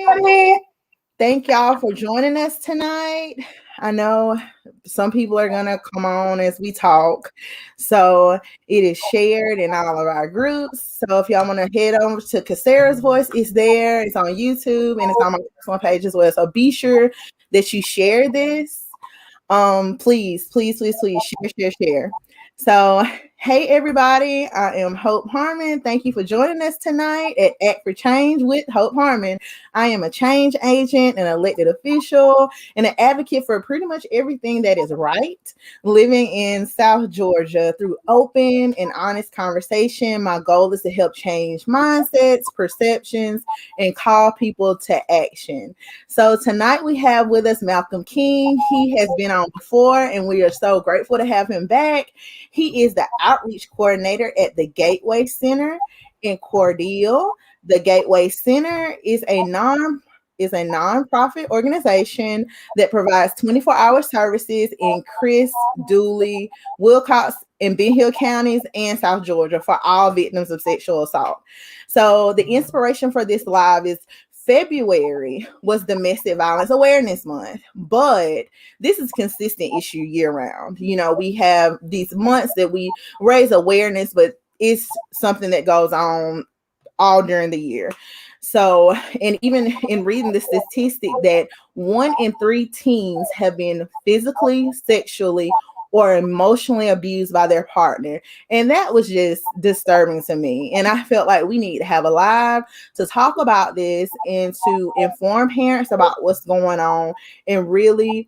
everybody. Thank y'all for joining us tonight. I know some people are going to come on as we talk. So it is shared in all of our groups. So if y'all want to head over to Casera's Voice, it's there. It's on YouTube and it's on my personal page as well. So be sure that you share this. Please share. So, hey everybody, I am Hope Harmon. Thank you for joining us tonight at Act for Change with Hope Harmon. I am a change agent, an elected official, and an advocate for pretty much everything that is right. Living in South Georgia through open and honest conversation, my goal is to help change mindsets, perceptions, and call people to action. So tonight we have with us Malcolm King. He has been on before, and we are so grateful to have him back. He is the outreach coordinator at the Gateway Center in Cordele. The Gateway Center is a nonprofit organization that provides 24-hour services in Chris, Dooley, Wilcox, and Ben Hill counties and South Georgia for all victims of sexual assault. So the inspiration for this live is February was Domestic Violence Awareness Month, but this is a consistent issue year round. You know, we have these months that we raise awareness, but it's something that goes on all during the year. So, and even in reading the statistic that 1 in 3 teens have been physically, sexually, or emotionally abused by their partner. And that was just disturbing to me. And I felt like we need to have a live to talk about this and to inform parents about what's going on and really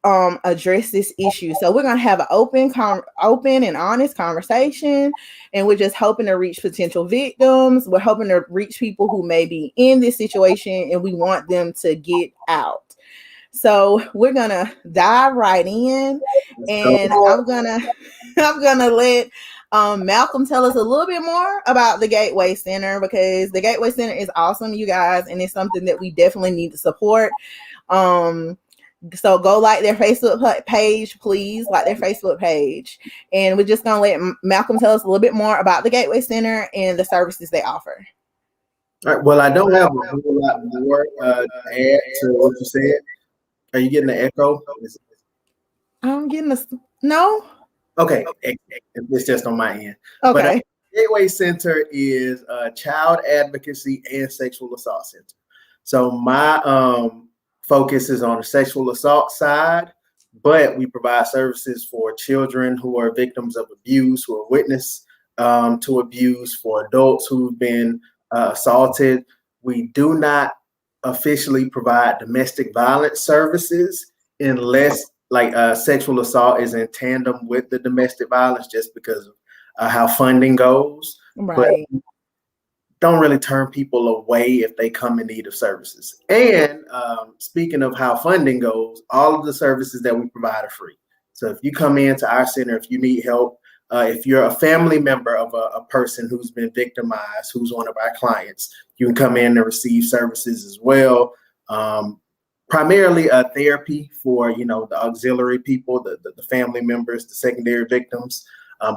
address this issue. So we're going to have an open and honest conversation, and we're just hoping to reach potential victims. We're hoping to reach people who may be in this situation, and we want them to get out. So we're gonna dive right in, and I'm gonna let Malcolm tell us a little bit more about the Gateway Center, because the Gateway Center is awesome, you guys, and it's something that we definitely need to support. So go like their Facebook page, please like their Facebook page, and we're just gonna let Malcolm tell us a little bit more about the Gateway Center and the services they offer. All right. Well, I don't have a whole lot more to add to what you said. Are you getting the echo? I'm getting no. Okay, it's just on my end. Okay. But Gateway Center is a child advocacy and sexual assault center. So my focus is on the sexual assault side, but we provide services for children who are victims of abuse, who are witness to abuse, for adults who've been assaulted. We do not officially provide domestic violence services unless sexual assault is in tandem with the domestic violence, just because of how funding goes. Right. But don't really turn people away if they come in need of services. And speaking of how funding goes, all of the services that we provide are free. So if you come into our center, if you need help, if you're a family member of a person who's been victimized, who's one of our clients, you can come in and receive services as well. Primarily therapy for, the auxiliary people, the family members, the secondary victims.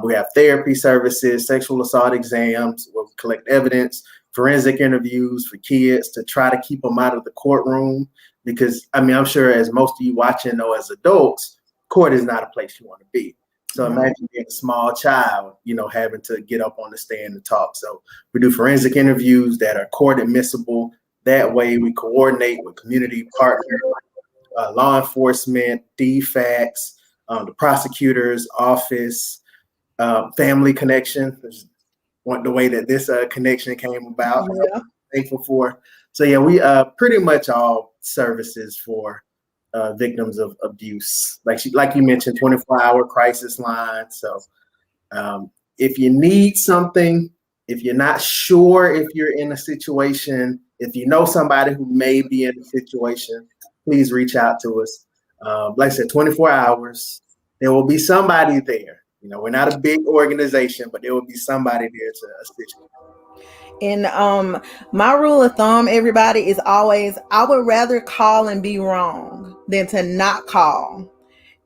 We have therapy services, sexual assault exams, where we collect evidence, forensic interviews for kids to try to keep them out of the courtroom. Because, I'm sure as most of you watching know, as adults, court is not a place you want to be. So imagine being a small child, having to get up on the stand and talk. So we do forensic interviews that are court admissible. That way we coordinate with community partners, law enforcement, DFACS, the prosecutor's office, family connection. There's the way that this connection came about. Yeah. I'm thankful for. So yeah, we pretty much all services for victims of abuse. Like you mentioned, 24-hour crisis line. So if you need something, if you're not sure if you're in a situation, if you know somebody who may be in a situation, please reach out to us. Like I said, 24 hours, there will be somebody there. We're not a big organization, but there will be somebody there to assist you. And my rule of thumb, everybody, is always, I would rather call and be wrong than to not call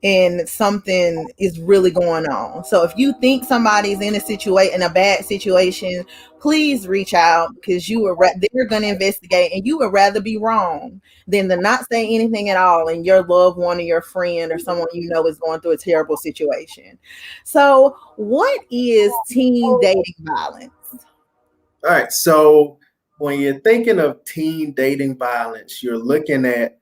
and something is really going on. So if you think somebody's in a bad situation, please reach out, because they're going to investigate, and you would rather be wrong than to not say anything at all, and your loved one or your friend or someone you know is going through a terrible situation. So what is teen dating violence? All right. So when you're thinking of teen dating violence, you're looking at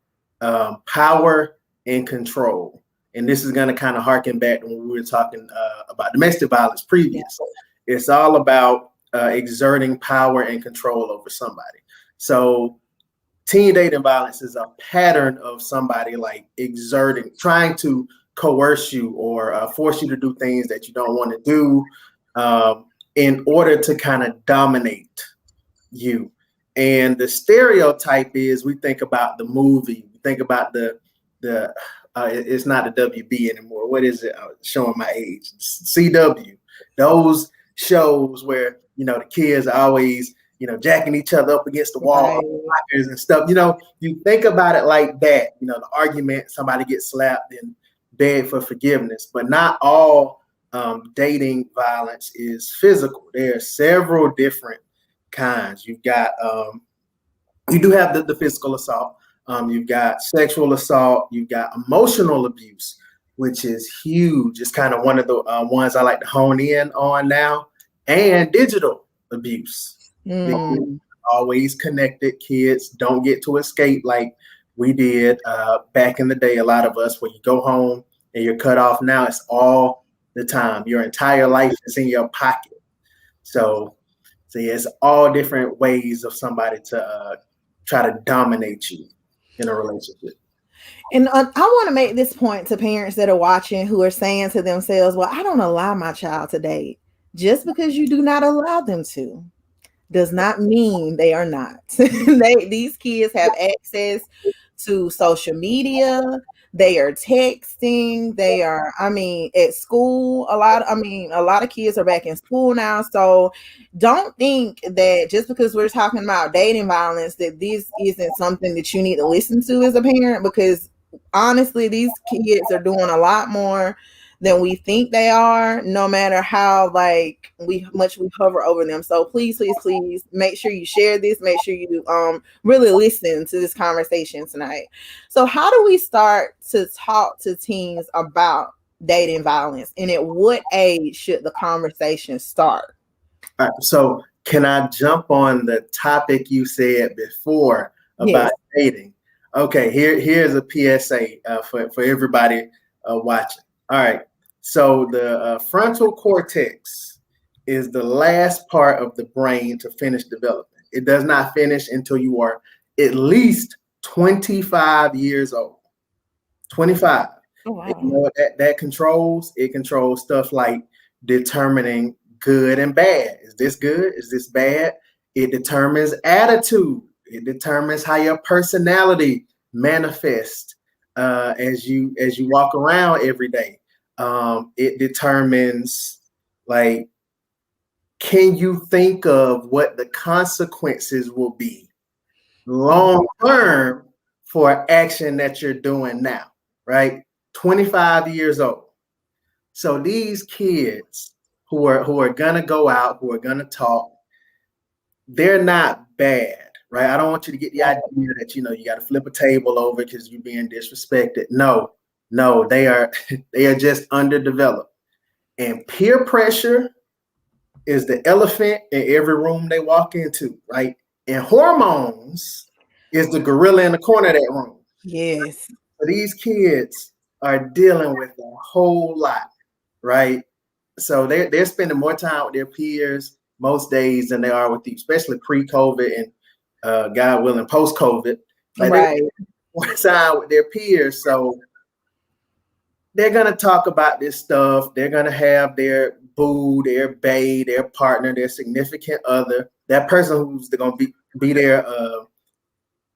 power and control. And this is going to kind of harken back to when we were talking about domestic violence previous. It's all about exerting power and control over somebody. So teen dating violence is a pattern of somebody like trying to coerce you or force you to do things that you don't want to do, in order to kind of dominate you. And the stereotype is, we think about the movie, we think about the it's not the WB anymore. What is it? Showing my age. CW. Those shows where, the kids are always, jacking each other up against the wall, right, and stuff. You think about it like that. The argument, somebody gets slapped and beg for forgiveness, but not all dating violence is physical. There are several different kinds. You've got you do have the physical assault. You've got sexual assault. You've got emotional abuse, which is huge. It's kind of one of the ones I like to hone in on now. And digital abuse. Always connected. Kids don't get to escape like we did back in the day. A lot of us, when you go home and you're cut off, now it's all the time. Your entire life is in your pocket. So yeah, it's all different ways of somebody to try to dominate you in a relationship. And I want to make this point to parents that are watching, who are saying to themselves, well, I don't allow my child to date. Just because you do not allow them to does not mean they are not. These kids have access to social media. They are texting. They are, at school. A lot of kids are back in school now. So don't think that just because we're talking about dating violence, that this isn't something that you need to listen to as a parent, because honestly, these kids are doing a lot more than we think they are, no matter how much we hover over them. So please make sure you share this. Make sure you really listen to this conversation tonight. So how do we start to talk to teens about dating violence, and at what age should the conversation start? All right, so can I jump on the topic you said before about dating? Okay, here's a PSA for everybody watching. All right, so the frontal cortex is the last part of the brain to finish developing. It does not finish until you are at least 25 years old. 25. Oh, wow. You know what that controls? It controls stuff like determining good and bad. Is this good? Is this bad? It determines attitude. It determines how your personality manifests as you walk around every day. It determines, like, can you think of what the consequences will be long term for action that you're doing now, right? 25 years old. So these kids who are gonna go out, who are gonna talk, they're not bad, right? I don't want you to get the idea that you got to flip a table over because you're being disrespected. No, they are just underdeveloped. And peer pressure is the elephant in every room they walk into, right? And hormones is the gorilla in the corner of that room. Yes. So these kids are dealing with a whole lot, right? So they're spending more time with their peers most days than they are with you, especially pre-COVID and God willing, post-COVID. Like, right. They more time with their peers. So they're gonna talk about this stuff. They're gonna have their boo, their bae, their partner, their significant other, that person who's gonna be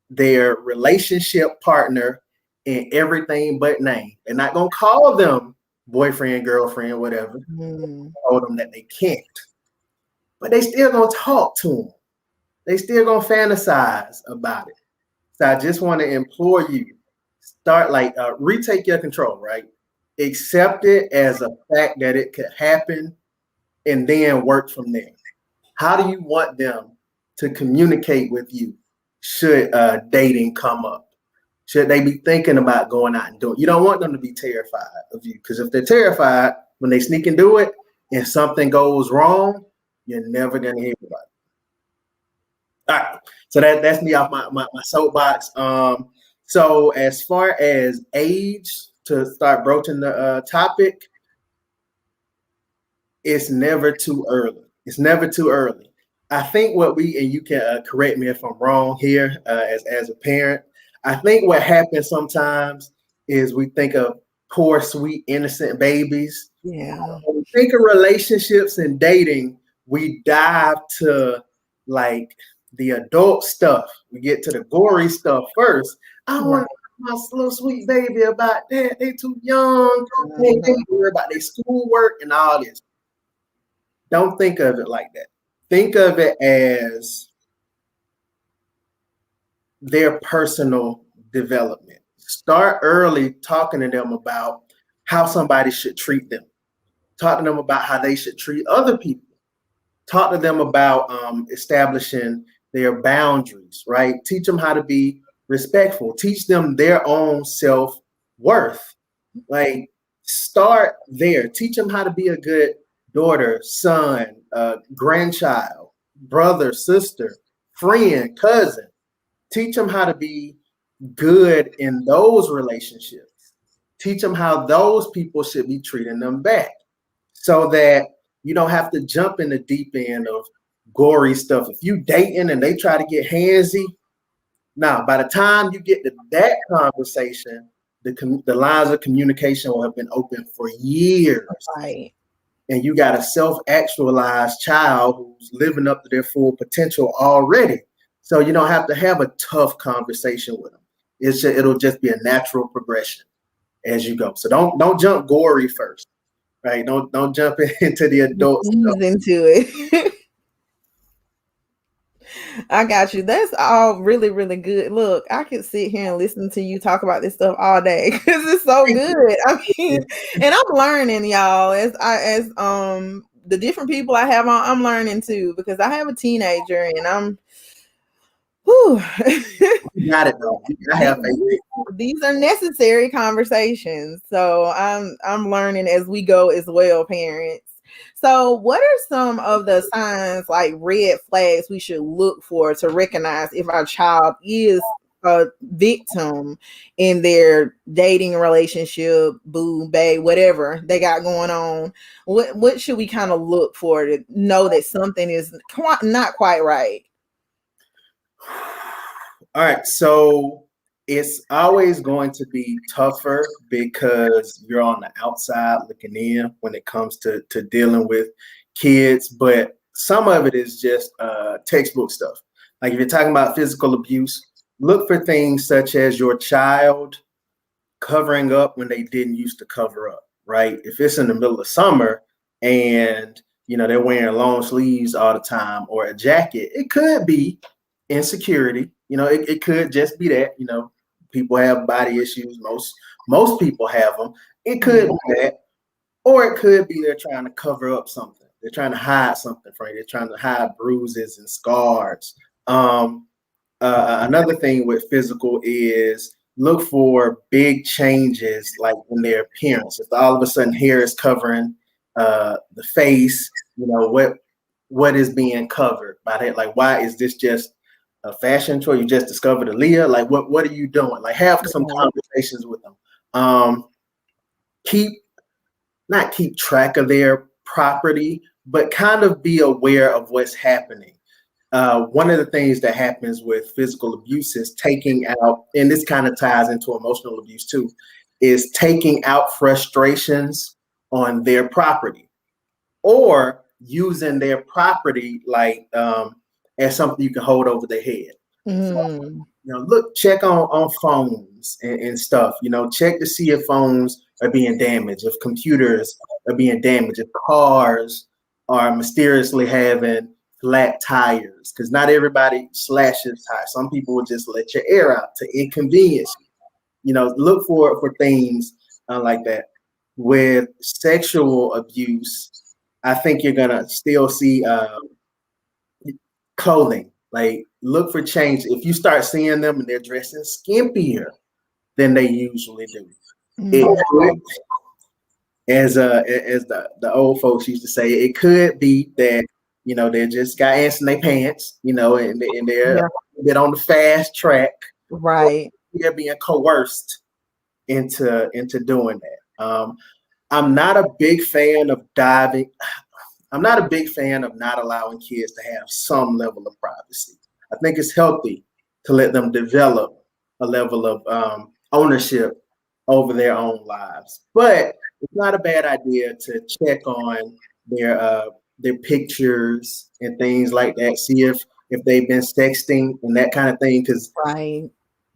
their relationship partner in everything but name. They're not gonna call them boyfriend, girlfriend, whatever. Told them that they can't, but they still gonna talk to them. They still gonna fantasize about it. So I just want to implore you, start retake your control, right? accept it as a fact that it could happen, and then work from there. How do you want them to communicate with you should dating come up? Should they be thinking about going out and doing it? You don't want them to be terrified of you, because if they're terrified, when they sneak and do it and something goes wrong, you're never going to hear about it. All right. So that's me off my soapbox. So as far as age, to start broaching the topic, it's never too early. It's never too early. I think what we, and you can correct me if I'm wrong here, as a parent, I think what happens sometimes is we think of poor, sweet, innocent babies. Yeah. When we think of relationships and dating, we dive to like the adult stuff. We get to the gory stuff first. I want my little sweet baby about that. They too young. They worry about their schoolwork and all this. Don't think of it like that. Think of it as their personal development. Start early talking to them about how somebody should treat them. Talk to them about how they should treat other people. Talk to them about establishing their boundaries, right? Teach them how to be respectful. Teach them their own self-worth. Like, start there. Teach them how to be a good daughter, son, grandchild, brother, sister, friend, cousin. Teach them how to be good in those relationships. Teach them how those people should be treating them back, so that you don't have to jump in the deep end of gory stuff. If you dating and they try to get handsy, now by the time you get to that conversation, the lines of communication will have been open for years. Right. And you got a self-actualized child who's living up to their full potential already. So you don't have to have a tough conversation with them. It'll just be a natural progression as you go. So don't jump gory first, right? Don't jump into the adult stuff. Into it. I got you. That's all really, really good. Look, I could sit here and listen to you talk about this stuff all day because it's so good. I mean, and I'm learning, y'all, as the different people I have on, I'm learning too, because I have a teenager and I'm You got it though. I have faith. These are necessary conversations. So I'm learning as we go as well, parents. So what are some of the signs, like red flags, we should look for to recognize if our child is a victim in their dating relationship, boo, bae, whatever they got going on? What should we kind of look for to know that something is not quite right? All right, so it's always going to be tougher because you're on the outside looking in when it comes to dealing with kids, but some of it is just textbook stuff. Like if you're talking about physical abuse, look for things such as your child covering up when they didn't used to cover up, right? If it's in the middle of summer and they're wearing long sleeves all the time or a jacket, it could be insecurity. It could just be that, people have body issues. Most people have them. It could be that, or it could be they're trying to cover up something. They're trying to hide something from you. They're trying to hide bruises and scars. Another thing with physical is look for big changes, like in their appearance. If all of a sudden hair is covering the face, what is being covered by that? Like, why is this just a fashion choice? You just discovered Aaliyah? Like, what are you doing? Like, have some conversations with them. Not keep track of their property, but kind of be aware of what's happening. One of the things that happens with physical abuse is taking out, and this kind of ties into emotional abuse too, is taking out frustrations on their property or using their property like as something you can hold over their head. So, look, check on phones and stuff. Check to see if phones are being damaged, if computers are being damaged, if cars are mysteriously having flat tires, because not everybody slashes tires. Some people will just let your air out to inconvenience you. Look for things like that. with sexual abuse, I think you're gonna still see clothing. Like, look for change. If you start seeing them and they're dressing skimpier than they usually do, it could, as the old folks used to say, it could be that they just got ants in their pants, and they're Yeah. a bit on the fast track. Right. They're being coerced into doing that. I'm not a big fan of diving. I'm not a big fan of not allowing kids to have some level of privacy. I think it's healthy to let them develop a level of ownership over their own lives. But it's not a bad idea to check on their pictures and things like that. See if they've been sexting and that kind of thing, because Right.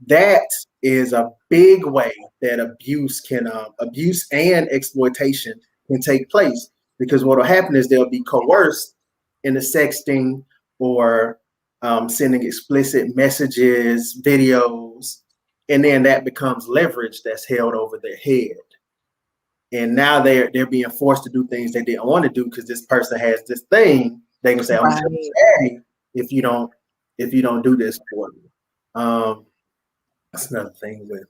that is a big way that abuse and exploitation can take place, because what will happen is they'll be coerced into sexting or sending explicit messages, videos, and then that becomes leverage that's held over their head. And now they're being forced to do things they didn't want to do because this person has this thing. They can say, "I'm just daddy if you don't do this for me." That's another thing with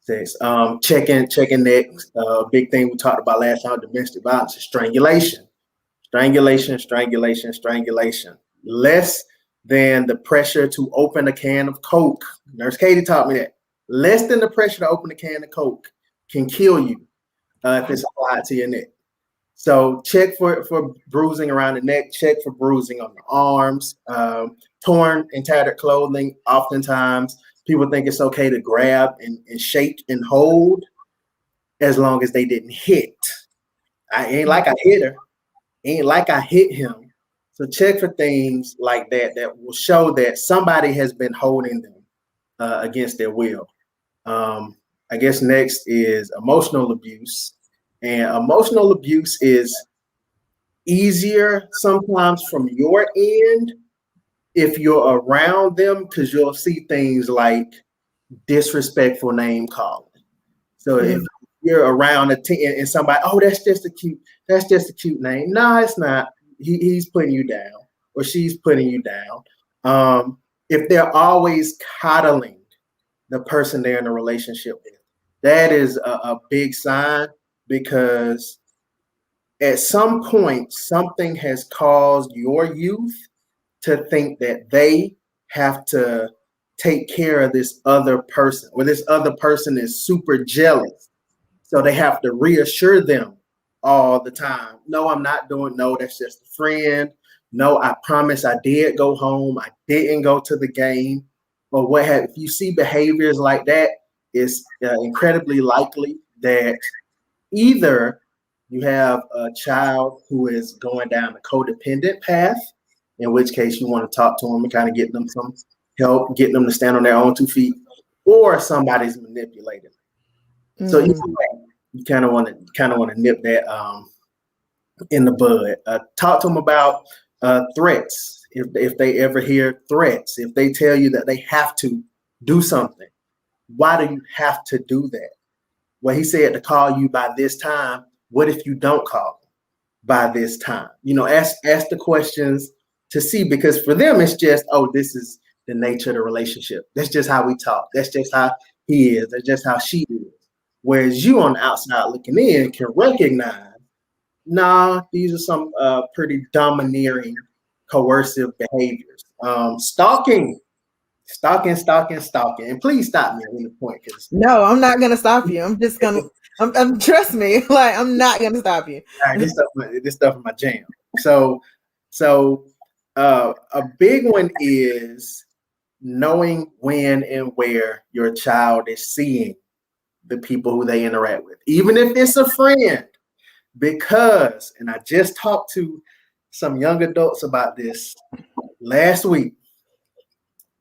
sex. Checking next. Big thing we talked about last time, domestic violence, is strangulation. Strangulation. Less than the pressure to open a can of Coke. Nurse Katie taught me that. Less than the pressure to open a can of Coke can kill you if it's applied to your neck. So check for bruising around the neck. Check for bruising on the arms. Torn and tattered clothing. Oftentimes, people think it's okay to grab and shake and hold as long as they didn't hit. I ain't like I hit her. Ain't like I hit him. So check for things like that will show that somebody has been holding them against their will. I guess next is emotional abuse. And emotional abuse is easier sometimes from your end if you're around them, because you'll see things like disrespectful name calling. So if you're around and somebody, oh, that's just a cute name. No, it's not. He's putting you down or she's putting you down. If they're always coddling the person they're in a relationship with, that is a big sign, because at some point, something has caused your youth to think that they have to take care of this other person, or this other person is super jealous. So they have to reassure them all the time. No, I'm not doing, no, that's just a friend. No, I promise I did go home. I didn't go to the game. Or what have, if you see behaviors like that, it's incredibly likely that either you have a child who is going down the codependent path, in which case you want to talk to them and kind of get them some help, get them to stand on their own 2 feet, or somebody's manipulating. So you kind of want to nip that in the bud. Talk to them about threats. If they ever hear threats, if they tell you that they have to do something, why do you have to do that? Well, he said to call you by this time. What if you don't call them by this time? Ask the questions to see, because for them it's just, oh, this is the nature of the relationship. That's just how we talk. That's just how he is. That's just how she is. Whereas you on the outside looking in can recognize, nah, these are some pretty domineering, coercive behaviors. Stalking. And please stop me at any point, because no, I'm not gonna stop you. I'm just gonna. I'm trust me. Like, I'm not gonna stop you. this stuff is my jam. So a big one is knowing when and where your child is seeing the people who they interact with, even if it's a friend. Because, and I just talked to some young adults about this last week,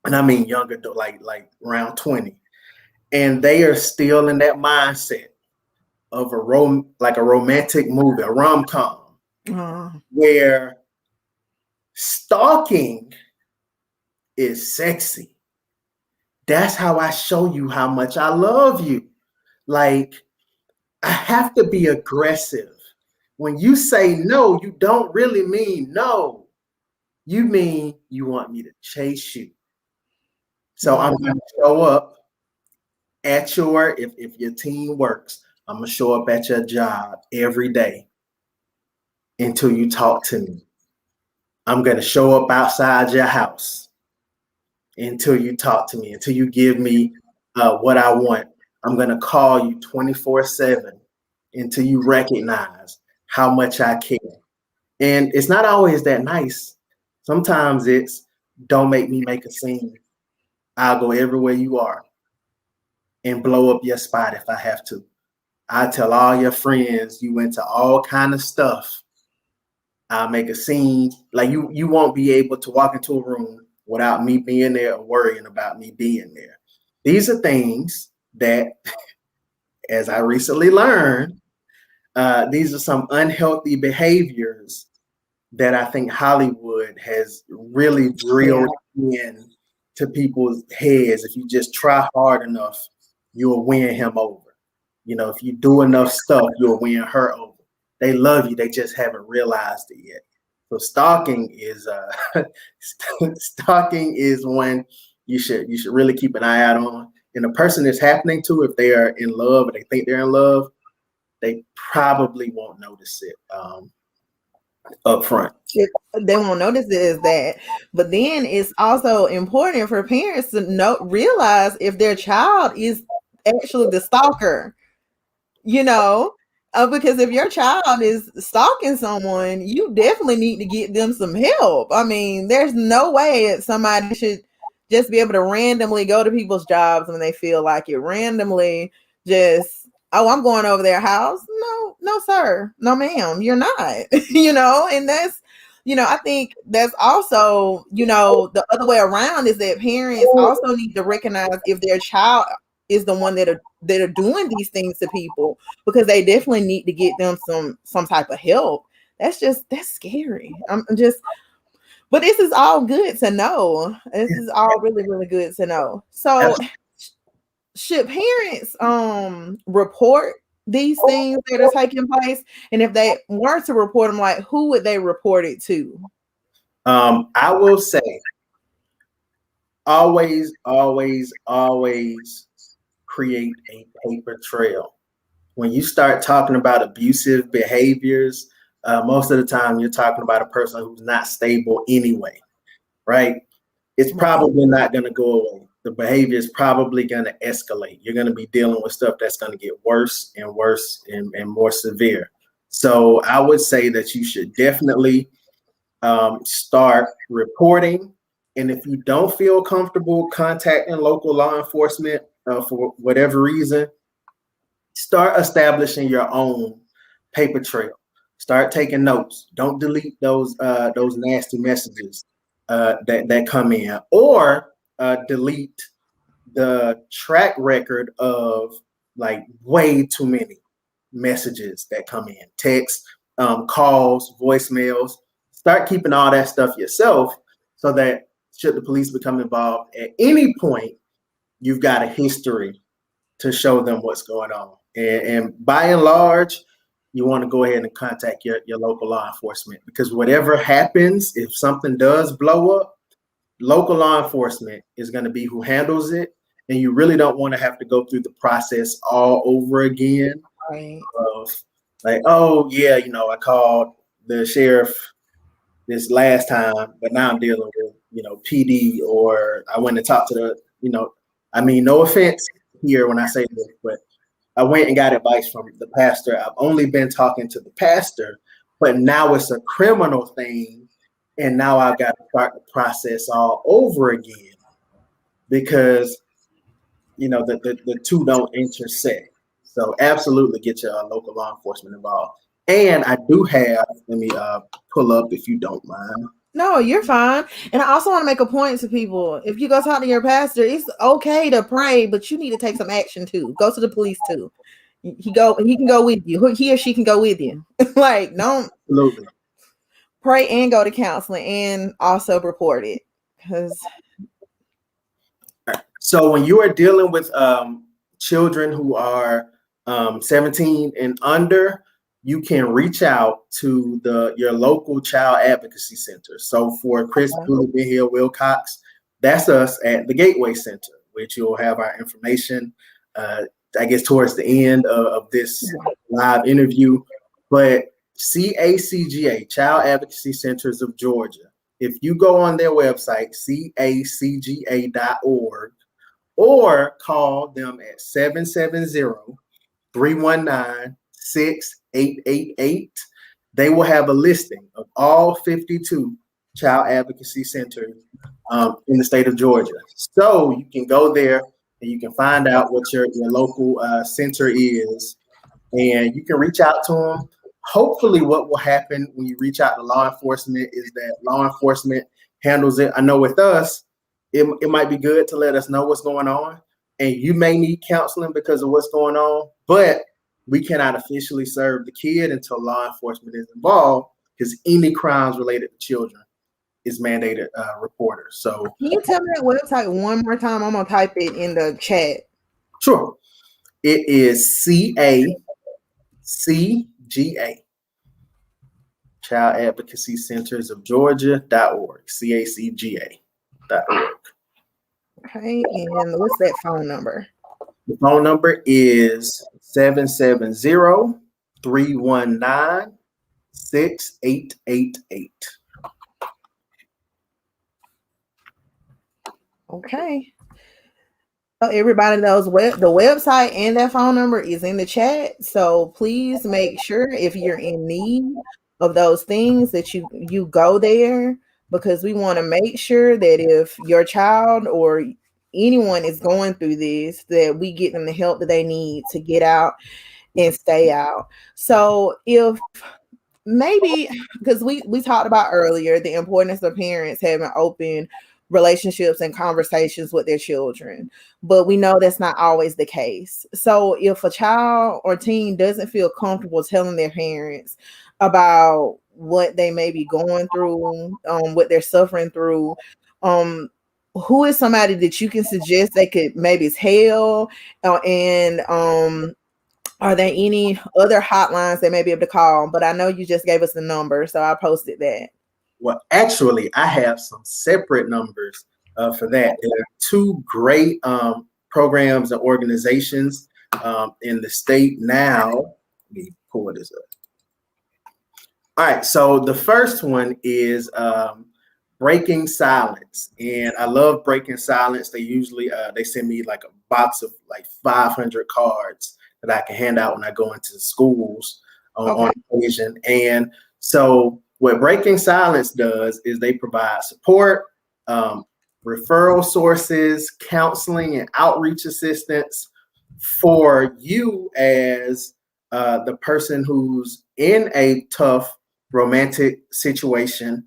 and I mean young adult, like around 20, and they are still in that mindset of a romantic movie, a rom-com, where stalking is sexy. That's how I show you how much I love you. Like, I have to be aggressive. When you say no, you don't really mean no. You mean you want me to chase you. So I'm going to show up at if your team works, I'm going to show up at your job every day until you talk to me. I'm going to show up outside your house until you talk to me, until you give me what I want. I'm going to call you 24/7 until you recognize how much I care. And it's not always that nice. Sometimes it's don't make me make a scene. I'll go everywhere you are and blow up your spot if I have to. I tell all your friends you went to all kind of stuff. I'll make a scene. Like you won't be able to walk into a room without me being there or worrying about me being there. These are things that, as I recently learned, these are some unhealthy behaviors that I think Hollywood has really drilled in to people's heads. If you just try hard enough, you'll win him over. You know, if you do enough stuff, you'll win her over. They love you, they just haven't realized it yet. So stalking is stalking is one you should really keep an eye out on. And the person it's happening to, if they are in love or they think they're in love, they probably won't notice it up front. They won't notice it as that. But then it's also important for parents to realize if their child is actually the stalker, because if your child is stalking someone, you definitely need to get them some help. I mean, there's no way that somebody should just be able to randomly go to people's jobs when they feel like it, randomly just, oh, I'm going over their house. No, sir. No, ma'am, you're not, and that's, I think that's also, the other way around is that parents also need to recognize if their child is the one that are doing these things to people, because they definitely need to get them some type of help. That's scary. But this is all good to know. This is all really, really good to know. So should parents report these things that are taking place? And if they were to report them, like, who would they report it to? I will say always, always, always create a paper trail. When you start talking about abusive behaviors, most of the time you're talking about a person who's not stable anyway, right? It's probably not going to go away. The behavior is probably going to escalate. You're going to be dealing with stuff that's going to get worse and worse and more severe. So I would say that you should definitely start reporting. And if you don't feel comfortable contacting local law enforcement for whatever reason, start establishing your own paper trail. Start taking notes. Don't delete those nasty messages that come in, or delete the track record of like way too many messages that come in, texts, calls, voicemails. Start keeping all that stuff yourself, so that should the police become involved at any point, you've got a history to show them what's going on. And by and large, you want to go ahead and contact your local law enforcement, because whatever happens, if something does blow up, local law enforcement is going to be who handles it. And you really don't want to have to go through the process all over again. Right. Of like, oh yeah, I called the sheriff this last time, but now I'm dealing with, PD, or I went and talked to the, I mean, no offense here when I say this, but I went and got advice from the pastor. I've only been talking to the pastor, but now it's a criminal thing. And now I've got to start the process all over again, because, the two don't intersect. So absolutely get your local law enforcement involved. And I do have, let me pull up if you don't mind. No, you're fine. And I also want to make a point to people. If you go talk to your pastor, it's okay to pray, but you need to take some action too. Go to the police too. He can go with you. He or she can go with you. Like, don't Absolutely. Pray and go to counseling, and also report it. So when you are dealing with children who are 17 and under, you can reach out to your local child advocacy center. So for Chris Ben Hill Wilcox, that's us at the Gateway Center, which you'll have our information, I guess, towards the end of this live interview. But CACGA, Child Advocacy Centers of Georgia, if you go on their website, cacga.org, or call them at 770-319-6888, they will have a listing of all 52 child advocacy centers in the state of Georgia. So you can go there and you can find out what your local center is, and you can reach out to them. Hopefully what will happen when you reach out to law enforcement is that law enforcement handles it. I know with us, it might be good to let us know what's going on, and you may need counseling because of what's going on, but we cannot officially serve the kid until law enforcement is involved, because any crimes related to children is mandated reporter. So can you tell me that website one more time? I'm gonna type it in the chat. Sure. It is CACGA, Child Advocacy Centers of Georgia.org, CACGA.org. Okay, and what's that phone number? The phone number is 770-319-6888. Okay. So everybody knows the website and that phone number is in the chat. So please make sure, if you're in need of those things, that you go there, because we want to make sure that if your child or anyone is going through this, that we get them the help that they need to get out and stay out. So if maybe, because we talked about earlier the importance of parents having open relationships and conversations with their children, but we know that's not always the case. So if a child or teen doesn't feel comfortable telling their parents about what they may be going through, what they're suffering through, who is somebody that you can suggest they could maybe tell, and are there any other hotlines they may be able to call? But I know you just gave us the number, so I posted that. Well, actually, I have some separate numbers for that. There are two great programs and organizations in the state now. Let me pull this up. All right, so the first one is Breaking Silence, and I love Breaking Silence. They usually they send me like a box of like 500 cards that I can hand out when I go into schools on occasion. And so what Breaking Silence does is they provide support, referral sources, counseling, and outreach assistance for you as the person who's in a tough romantic situation,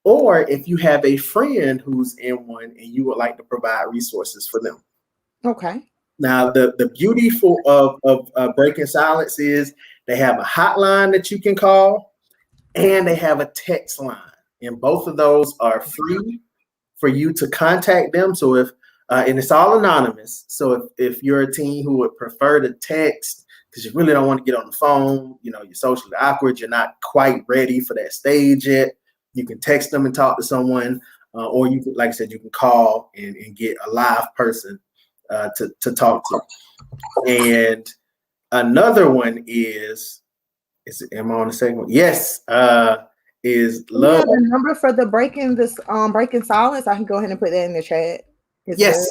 or if you have a friend who's in one and you would like to provide resources for them. Okay. Now, the beauty of Breaking Silence is they have a hotline that you can call, and they have a text line, and both of those are free for you to contact them. So if and it's all anonymous. So if you're a teen who would prefer to text because you really don't want to get on the phone, you're socially awkward, you're not quite ready for that stage yet, you can text them and talk to someone, or you can, like I said, you can call and get a live person to talk to. And another one is am I on the second one? Yes. Is love. Yeah, the number for the Breaking Silence, I can go ahead and put that in the chat. Yes.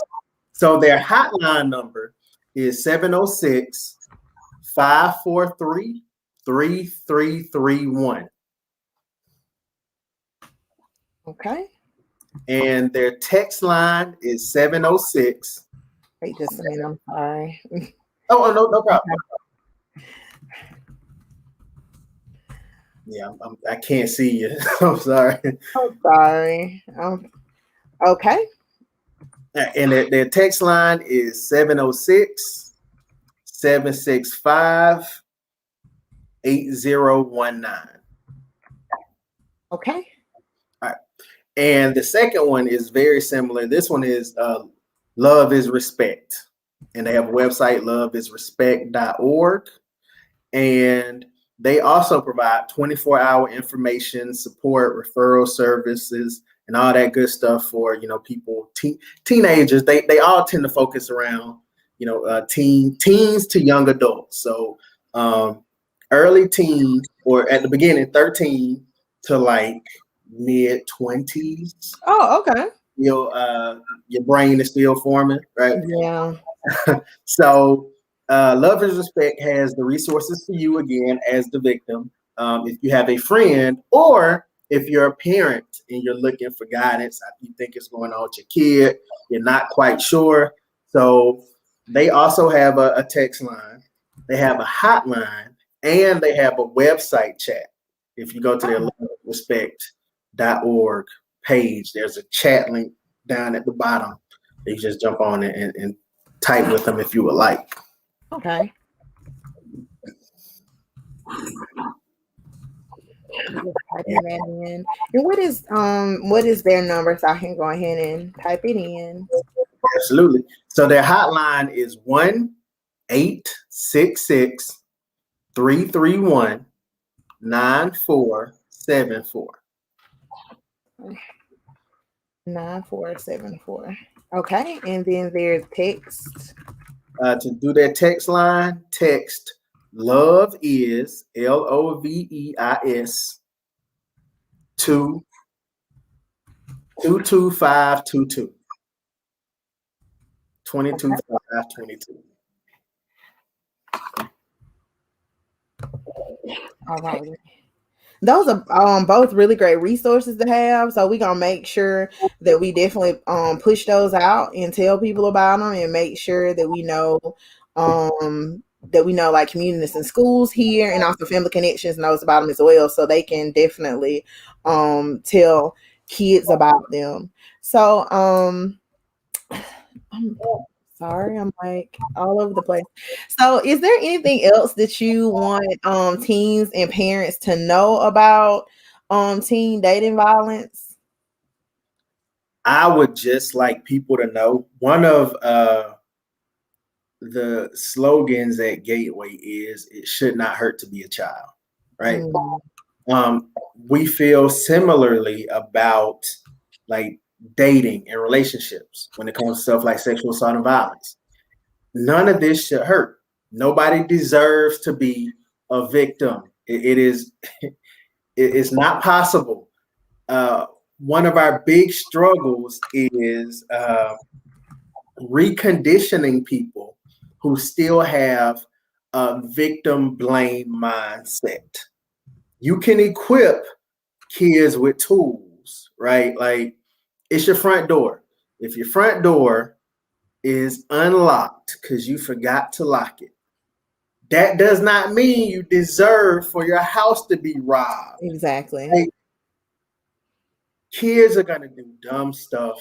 So their hotline number is 706-543-3331. Okay. And their text line is 706. Wait just a minute. I'm sorry. Oh, no problem. Yeah, I can't see you. I'm sorry. I'm sorry. Okay. And their text line is 706-765-8019. Okay. All right. And the second one is very similar. This one is Love is Respect. And they have a website, loveisrespect.org. And they also provide 24-hour information, support, referral services, and all that good stuff for, people, teenagers. They all tend to focus around, teens to young adults. So early teens, or at the beginning, 13 to like mid 20s. Oh, okay. Your brain is still forming, right? Yeah. So Love is Respect has the resources for you again as the victim. If you have a friend, or if you're a parent and you're looking for guidance, you think it's going on with your kid, you're not quite sure. So they also have a text line, they have a hotline, and they have a website chat. If you go to their loverespect.org page, there's a chat link down at the bottom. You just jump on it and type with them if you would like. Okay. Typing that in. And what is their number so I can go ahead and type it in? Absolutely. So their hotline is 1-866-331-9474. 9474. Okay, and then there's text. To do their text line, text love is LOVEIS to 22522. 22522. All right. Those are both really great resources to have. So we're gonna make sure that we definitely push those out and tell people about them, and make sure that we know like communities and schools here, and also Family Connections knows about them as well, so they can definitely tell kids about them. So I'm sorry, I'm like all over the place. So is there anything else that you want teens and parents to know about teen dating violence? I would just like people to know one of the slogans at Gateway is "It should not hurt to be a child," right? We feel similarly about like dating and relationships when it comes to stuff like sexual assault and violence. None of this should hurt. Nobody deserves to be a victim. It's not possible. One of our big struggles is reconditioning people who still have a victim blame mindset. You can equip kids with tools, right? Like it's your front door. If your front door is unlocked because you forgot to lock it, that does not mean you deserve for your house to be robbed. Exactly. Like, kids are going to do dumb stuff.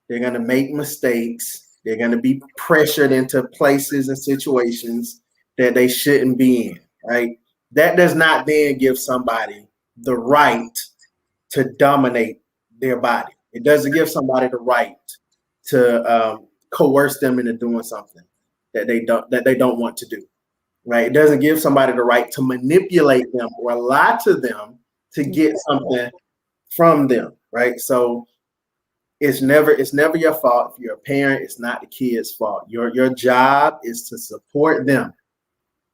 They're going to make mistakes. They're going to be pressured into places and situations that they shouldn't be in, right? That does not then give somebody the right to dominate their body. It doesn't give somebody the right to coerce them into doing something that they don't want to do, right? It doesn't give somebody the right to manipulate them or lie to them to get something from them, right? So it's never your fault. If you're a parent, it's not the kid's fault. Your job is to support them.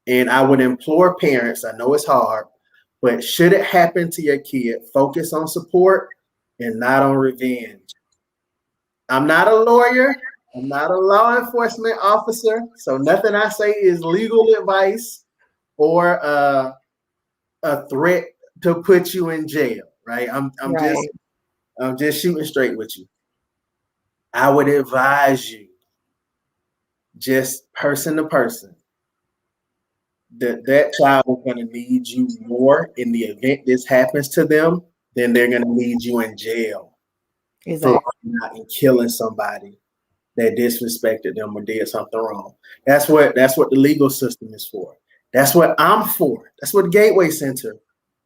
And I would implore parents, I know it's hard, but should it happen to your kid, focus on support and not on revenge. I'm not a lawyer. I'm not a law enforcement officer. So nothing I say is legal advice or a threat to put you in jail, right? I'm just shooting straight with you. I would advise you, just person to person, that child is going to need you more in the event this happens to them than they're going to need you in jail for not killing somebody that disrespected them or did something wrong. That's what the legal system is for. That's what I'm for. That's what the Gateway Center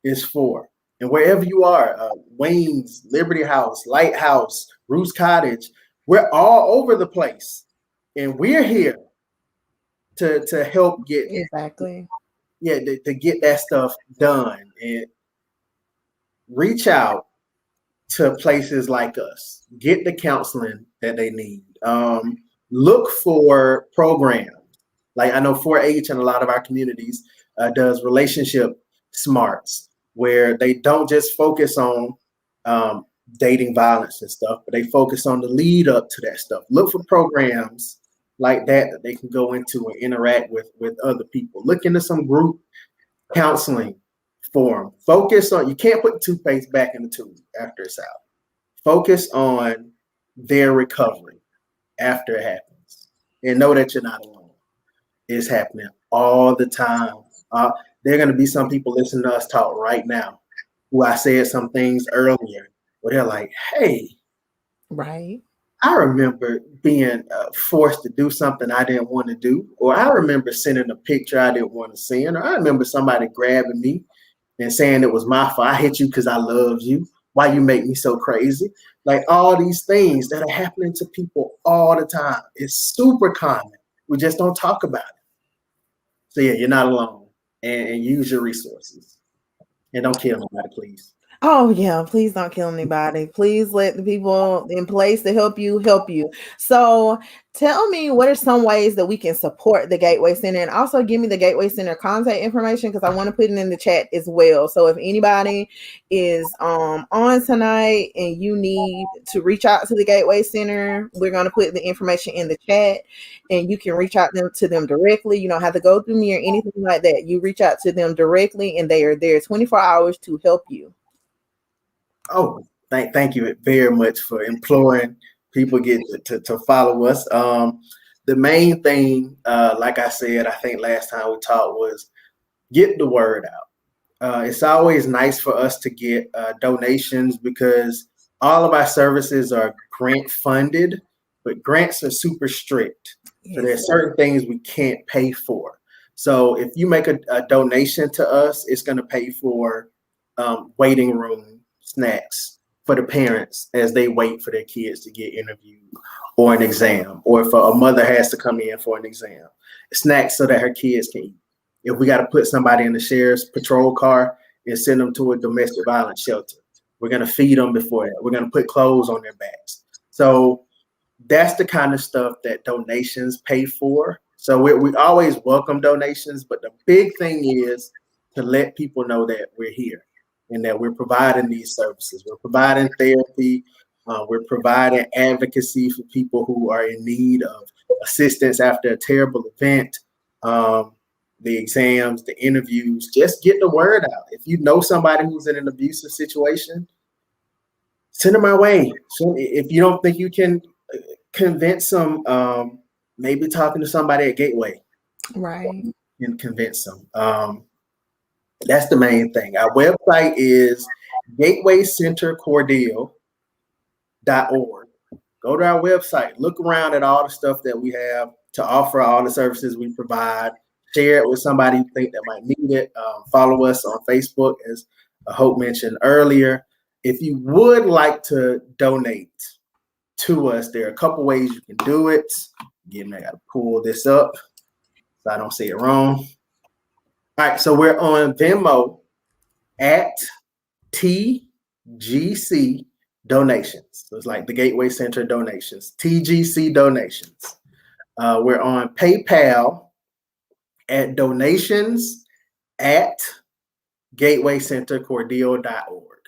is for. And wherever you are, Wayne's, Liberty House, Lighthouse, Bruce Cottage, we're all over the place. And we're here to help get Exactly. to get that stuff done, and reach out to places like us. Get the counseling that they need. Look for programs. Like I know 4-H and a lot of our communities does relationship smarts, where they don't just focus on um, dating violence and stuff, but they focus on the lead up to that stuff. Look for programs like that that they can go into and interact with other people. Look into some group counseling forum. Focus on, you can't put toothpaste back in the tube after it's out. Focus on their recovery after it happens, and know that you're not alone. It's happening all the time. There are going to be some people listening to us talk right now who I said some things earlier where they're like, hey, Right. I remember being forced to do something I didn't want to do, or I remember sending a picture I didn't want to send, or I remember somebody grabbing me and saying it was my fault. I hit you because I love you. Why you make me so crazy? Like all these things that are happening to people all the time. It's super common. We just don't talk about it. So yeah, you're not alone. And use your resources. And don't kill nobody, please. Oh yeah, please don't kill anybody. Please let the people in place to help you help you. So tell me, what are some ways that we can support the Gateway Center, and also give me the Gateway Center contact information, because I want to put it in the chat as well. So if anybody is on tonight and you need to reach out to the Gateway Center, we're going to put the information in the chat, and you can reach out to them directly. You don't have to go through me or anything like that. You reach out to them directly, and they are there 24 hours to help you. Oh, thank you very much for imploring people get to follow us. The main thing, like I said, I think last time we talked, was get the word out. It's always nice for us to get donations, because all of our services are grant funded, but grants are super strict. So there's certain things we can't pay for. So if you make a donation to us, it's going to pay for waiting room snacks for the parents as they wait for their kids to get interviewed or an exam, or if a mother has to come in for an exam, snacks so that her kids can eat. If we got to put somebody in the sheriff's patrol car and send them to a domestic violence shelter, we're going to feed them before that. We're going to put clothes on their backs. So that's the kind of stuff that donations pay for. So we always welcome donations, but the big thing is to let people know that we're here and that we're providing these services. We're providing therapy. We're providing advocacy for people who are in need of assistance after a terrible event, the exams, the interviews. Just get the word out. If you know somebody who's in an abusive situation, send them our way. So if you don't think you can convince them, maybe talking to somebody at Gateway, Right, and convince them. That's the main thing. Our website is gatewaycentercordial.org. Go to our website, look around at all the stuff that we have to offer, all the services we provide. Share it with somebody you think that might need it. Follow us on Facebook, as Hope mentioned earlier. If you would like to donate to us, there are a couple ways you can do it. Again, I got to pull this up so I don't say it wrong. All right, so we're on Venmo at TGC Donations. So it's like the Gateway Center Donations, TGC Donations. We're on PayPal at donations@gatewaycentercordial.org.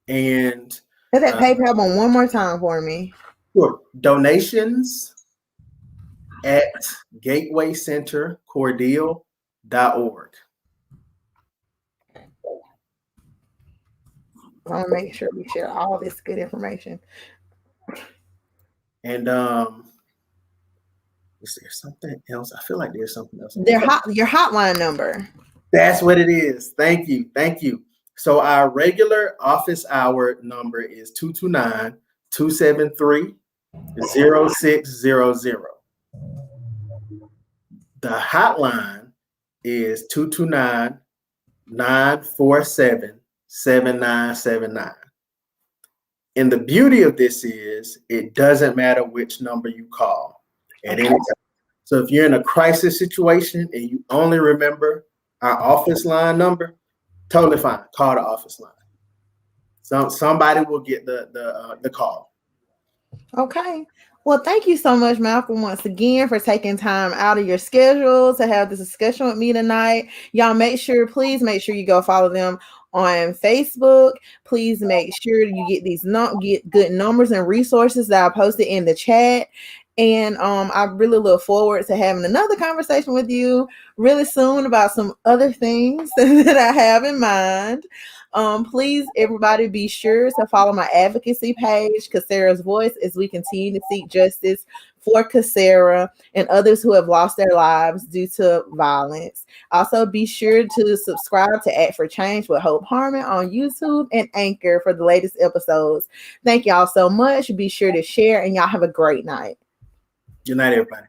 And say that PayPal one more time for me. sure, donations@gatewaycentercordial.org. I want to make sure we share all this good information. And is there something else? I feel like there's something else. Your hotline number. That's what it is. Thank you. So our regular office hour number is 229-273-0600. The hotline is 229-947-7979. And the beauty of this is it doesn't matter which number you call at any time. So if you're in a crisis situation and you only remember our office line number, totally fine. Call the office line. Somebody will get the call. Okay. Well, thank you so much, Malcolm, once again for taking time out of your schedule to have this discussion with me tonight. Y'all please make sure you go follow them on Facebook. Please make sure you get get good numbers and resources that I posted in the chat. And I really look forward to having another conversation with you really soon about some other things that I have in mind. Please, everybody, be sure to follow my advocacy page, Kasera's Voice, as we continue to seek justice for Kasera and others who have lost their lives due to violence. Also, be sure to subscribe to Act for Change with Hope Harmon on YouTube and Anchor for the latest episodes. Thank y'all so much. Be sure to share, and y'all have a great night. Good night, everybody.